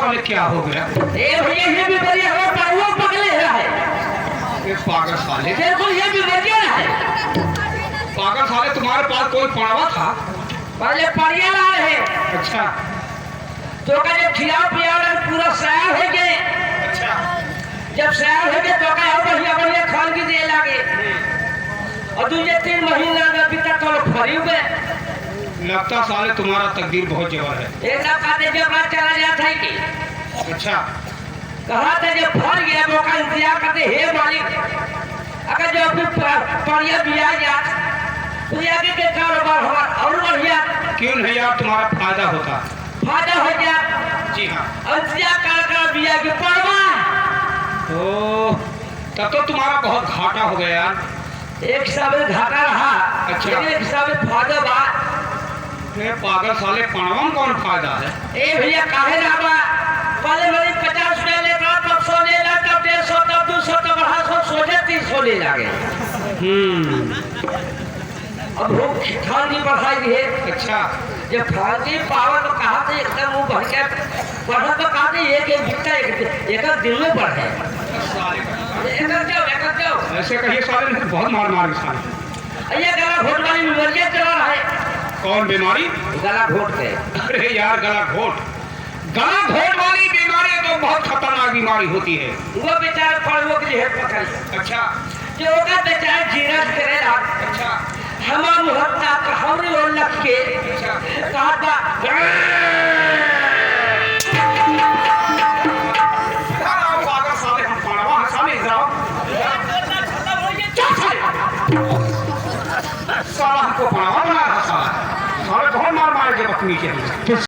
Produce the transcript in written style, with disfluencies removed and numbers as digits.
साले क्या हो गया? ए भैया ये भी बढ़िया है, पागल पगले है। ये पागल साले, बिल्कुल ये भी बढ़िया है। पागल साले, तुम्हारे पास कोई पड़वा था? पहले परिया ला रहे। अच्छा तो का जब खिला पिया पूरा सयार है के। अच्छा। जब सयार है के तो का और बढ़िया बढ़िया खान की दे लागे। और तुझे 3 महीना में अभी तक तो फरी हुए। लगता साले तुम्हारा तकदीर बहुत जबर है। एक रात खाते जब रात चला जाता है कि अच्छा। कहा था जब फर गया वो का इंतजार करते हे मालिक, अगर जो अपनी परिया बिया जा तो आगे के कारोबार हमारा और बढ़िया। क्यों नहीं यार, तुम्हारा फायदा होता। फायदा हो गया। जी हाँ। इंतजार कर बिया की पड़वा। तो तब तो तुम्हारा बहुत घाटा हो गया यार। एक हिसाब से घाटा रहा। अच्छा। एक हिसाब से फायदा बा। पागल साले, पड़वा में कौन फायदा है? ए भैया काहे ना बा, पहले वाली 50 रुपया लेता, तब 100 ले ला, तब 150, तब 200, तब 250, सोचे 300 ले लागे। अब वो खान की बढ़ाई भी है। अच्छा। जब खान की पावर तो कहा था एकदम मुंह भर के बढ़ा तो कहा था एक बिकता एक दिन में बढ़े। एक जाओ ऐसे कहिए साले, नहीं बहुत मार मार के साले। ये गला घोट वाली बीमारियां चला रहा है। कौन बीमारी? गला घोट के। अरे यार गला घोट वाली बीमारी तो बहुत खतरनाक बीमारी होती है। वो बेचारा पड़वों के लिए पकड़। अच्छा। जो होगा बेचारा जीरा करेगा। अच्छा। हमारा मुहत्ता का हमरे और लग के कहा था पागल साले, हम पड़वा हैं साले, जाओ साला हमको पड़वा बना रहा साला। साले बहुत मार मार के बकनी के